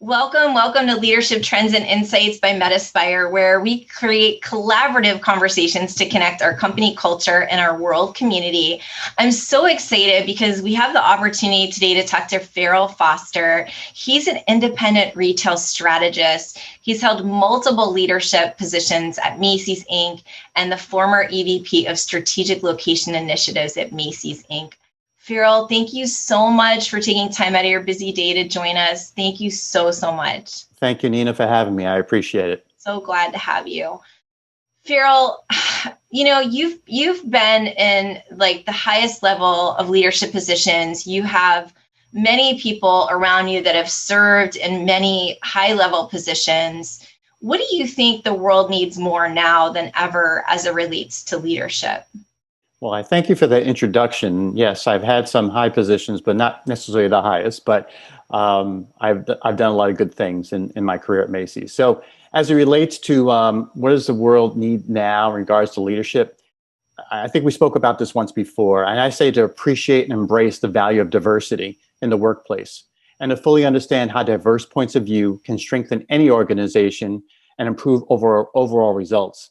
Welcome to Leadership Trends and Insights by Metaspire, where we create collaborative conversations to connect our company culture and our world community. I'm so excited because we have the opportunity today to talk to Pharaoh Foster. He's an independent retail strategist. He's held multiple leadership positions at Macy's, Inc. and the former EVP of Strategic Location Initiatives at Macy's, Inc. Pharaoh, thank you so much for taking time out of your busy day to join us. Thank you so much. Thank you, Nina, for having me. I appreciate it. So glad to have you. Pharaoh, you've been in like the highest level of leadership positions. You have many people around you that have served in many high-level positions. What do you think the world needs more now than ever as it relates to leadership? Well, I thank you for that introduction. Yes, I've had some high positions, but not necessarily the highest. But I've done a lot of good things in my career at Macy's. So as it relates to what does the world need now in regards to leadership, I think we spoke about this once before. And I say to appreciate and embrace the value of diversity in the workplace and to fully understand how diverse points of view can strengthen any organization and improve overall results.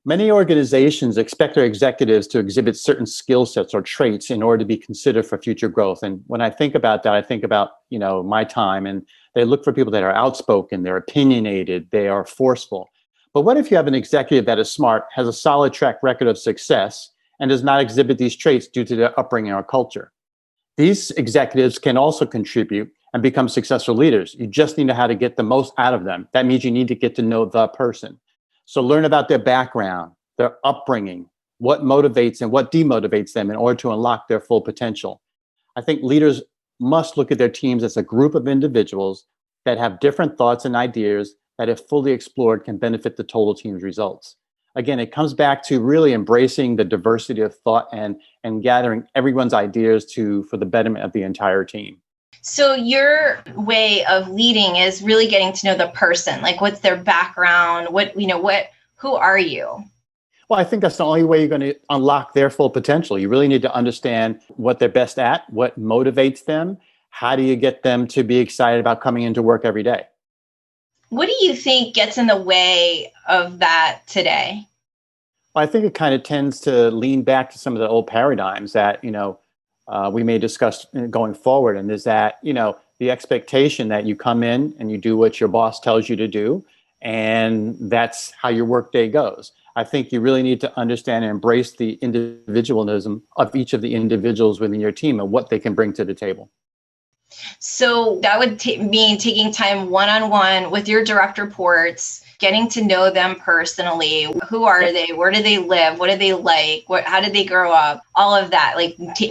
Many organizations expect their executives to exhibit certain skill sets or traits in order to be considered for future growth. And when I think about that, I think about, my time, and they look for people that are outspoken, they're opinionated, they are forceful. But what if you have an executive that is smart, has a solid track record of success, and does not exhibit these traits due to their upbringing or culture? These executives can also contribute and become successful leaders. You just need to know how to get the most out of them. That means you need to get to know the person. So learn about their background, their upbringing, what motivates and what demotivates them in order to unlock their full potential. I think leaders must look at their teams as a group of individuals that have different thoughts and ideas that, if fully explored, can benefit the total team's results. Again, it comes back to really embracing the diversity of thought and gathering everyone's ideas for the betterment of the entire team. So your way of leading is really getting to know the person, like what's their background, who are you? Well, I think that's the only way you're going to unlock their full potential. You really need to understand what they're best at, what motivates them. How do you get them to be excited about coming into work every day? What do you think gets in the way of that today? Well, I think it kind of tends to lean back to some of the old paradigms that, we may discuss going forward. And is that, the expectation that you come in and you do what your boss tells you to do, and that's how your workday goes. I think you really need to understand and embrace the individualism of each of the individuals within your team and what they can bring to the table. So that would mean taking time one-on-one with your direct reports, getting to know them personally. Who are they? Where do they live? What do they like? How did they grow up? All of that,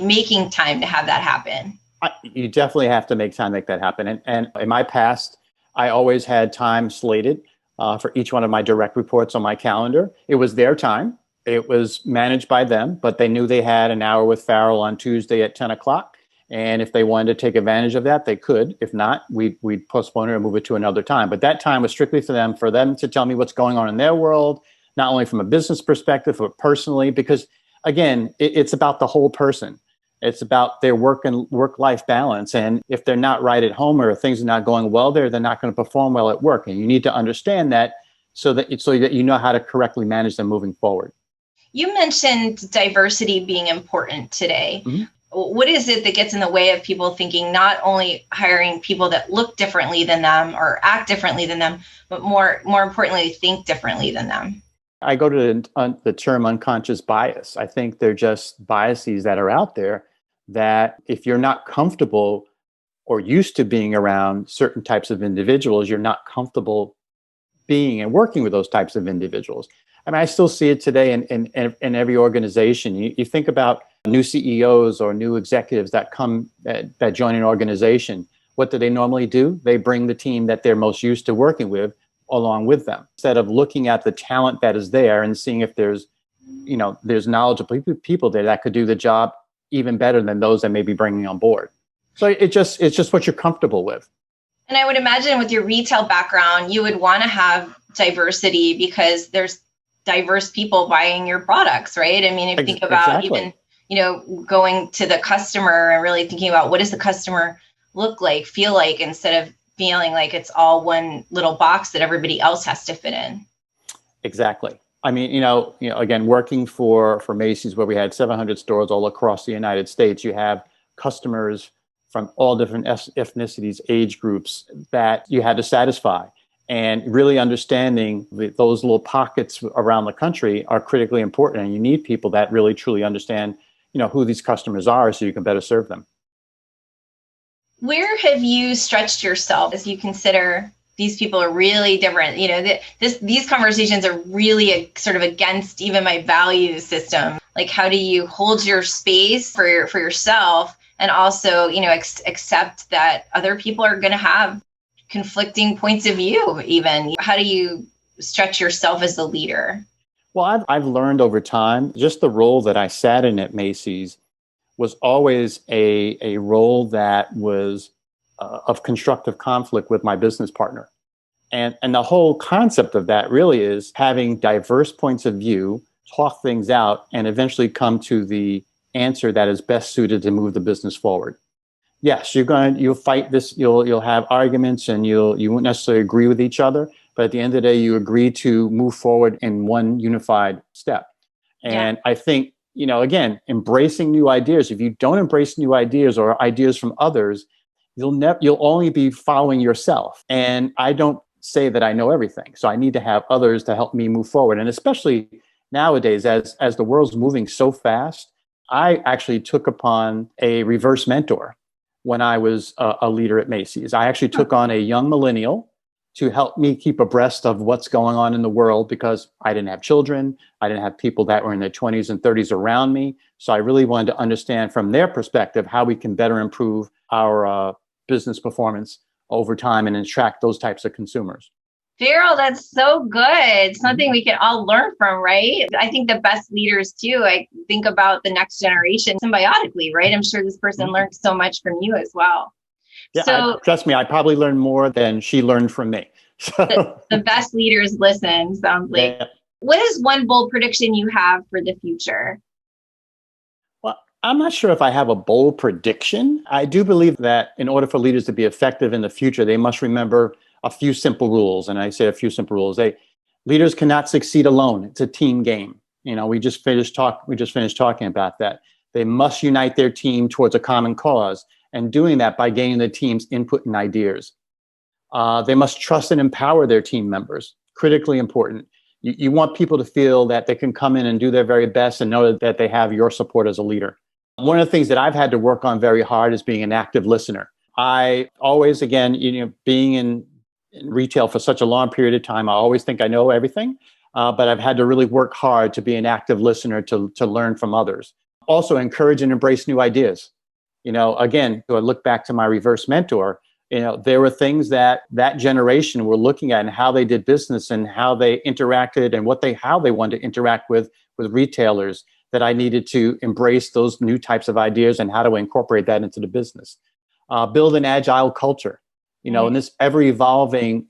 making time to have that happen. You definitely have to make time to make that happen. And in my past, I always had time slated for each one of my direct reports on my calendar. It was their time. It was managed by them, but they knew they had an hour with Pharaoh on Tuesday at 10 o'clock. And if they wanted to take advantage of that, they could. If not, we'd postpone it or move it to another time. But that time was strictly for them to tell me what's going on in their world, not only from a business perspective, but personally, because again, it's about the whole person. It's about their work-life balance. And if they're not right at home or things are not going well there, they're not going to perform well at work. And you need to understand that so that you know how to correctly manage them moving forward. You mentioned diversity being important today. Mm-hmm. What is it that gets in the way of people thinking not only hiring people that look differently than them or act differently than them, but more importantly, think differently than them? I go to the term unconscious bias. I think they're just biases that are out there that if you're not comfortable or used to being around certain types of individuals, you're not comfortable being and working with those types of individuals. I mean, I still see it today in every organization. You think about new CEOs or new executives that join an organization. What do they normally do? They bring the team that they're most used to working with along with them, instead of looking at the talent that is there and seeing if there's knowledgeable people there that could do the job even better than those that may be bringing on board. So it's just what you're comfortable with. And I would imagine with your retail background, you would want to have diversity because there's diverse people buying your products, right? I mean, if you think about even, going to the customer and really thinking about what does the customer look like, feel like, instead of feeling like it's all one little box that everybody else has to fit in. Exactly. I mean, again, working for Macy's, where we had 700 stores all across the United States, you have customers from all different ethnicities, age groups that you had to satisfy. And really understanding those little pockets around the country are critically important. And you need people that really truly understand, who these customers are, so you can better serve them. Where have you stretched yourself as you consider these people are really different? These conversations are really sort of against even my value system. Like, how do you hold your space for yourself, and also, accept that other people are going to have conflicting points of view? Even how do you stretch yourself as a leader? Well, I've learned over time, just the role that I sat in at Macy's was always a role that was of constructive conflict with my business partner. And the whole concept of that really is having diverse points of view, talk things out, and eventually come to the answer that is best suited to move the business forward. Yes, you'll fight this, you'll have arguments, and you won't necessarily agree with each other, but at the end of the day, you agree to move forward in one unified step. And yeah. I think, again, embracing new ideas. If you don't embrace new ideas or ideas from others, you'll only be following yourself. And I don't say that I know everything. So I need to have others to help me move forward. And especially nowadays, as the world's moving so fast, I actually took upon a reverse mentor when I was a leader at Macy's. I actually took on a young millennial to help me keep abreast of what's going on in the world, because I didn't have children. I didn't have people that were in their 20s and 30s around me. So I really wanted to understand from their perspective how we can better improve our business performance over time and attract those types of consumers. Pharaoh, that's so good. Something we can all learn from, right? I think the best leaders too, I think about the next generation symbiotically, right? I'm sure this person learned so much from you as well. Yeah, so, trust me, I probably learned more than she learned from me. So. The best leaders listen, sounds like. Yeah. What is one bold prediction you have for the future? Well, I'm not sure if I have a bold prediction. I do believe that in order for leaders to be effective in the future, they must remember a few simple rules. And I say a few simple rules. Leaders cannot succeed alone. It's a team game. We just finished talking about that. They must unite their team towards a common cause, and doing that by gaining the team's input and ideas. They must trust and empower their team members. Critically important. You want people to feel that they can come in and do their very best and know that they have your support as a leader. One of the things that I've had to work on very hard is being an active listener. I always, again, being in retail for such a long period of time, I always think I know everything, but I've had to really work hard to be an active listener to learn from others. Also, encourage and embrace new ideas. Again, to look back to my reverse mentor, there were things that generation were looking at and how they did business and how they interacted and how they wanted to interact with retailers, that I needed to embrace those new types of ideas and how to incorporate that into the business. Build an agile culture. In this ever evolving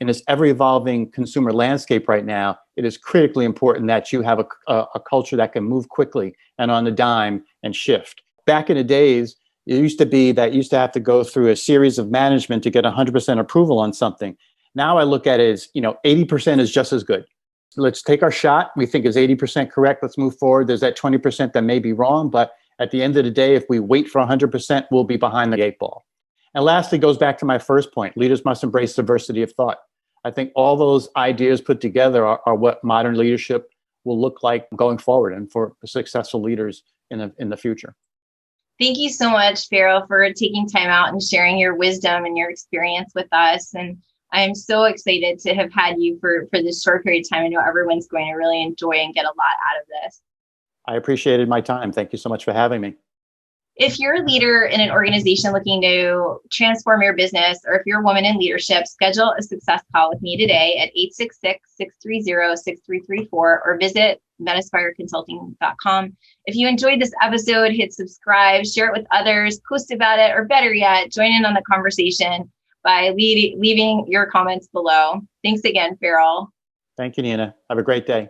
consumer landscape right now, it is critically important that you have a culture that can move quickly and on the dime and shift. Back in the days, it used to have to go through a series of management to get 100% approval on something. Now I look at it as, 80% is just as good. Let's take our shot. We think is 80% correct. Let's move forward. There's that 20% that may be wrong, but at the end of the day, if we wait for 100%, we'll be behind the 8 ball. And lastly, goes back to my first point. Leaders must embrace diversity of thought. I think all those ideas put together are what modern leadership will look like going forward, and for successful leaders in the future. Thank you so much, Pharaoh, for taking time out and sharing your wisdom and your experience with us. And I am so excited to have had you for this short period of time. I know everyone's going to really enjoy and get a lot out of this. I appreciated my time. Thank you so much for having me. If you're a leader in an organization looking to transform your business, or if you're a woman in leadership, schedule a success call with me today at 866-630-6334 or visit metaspireconsulting.com. If you enjoyed this episode, hit subscribe, share it with others, post about it, or better yet, join in on the conversation by leaving your comments below. Thanks again, Pharaoh. Thank you, Nina. Have a great day.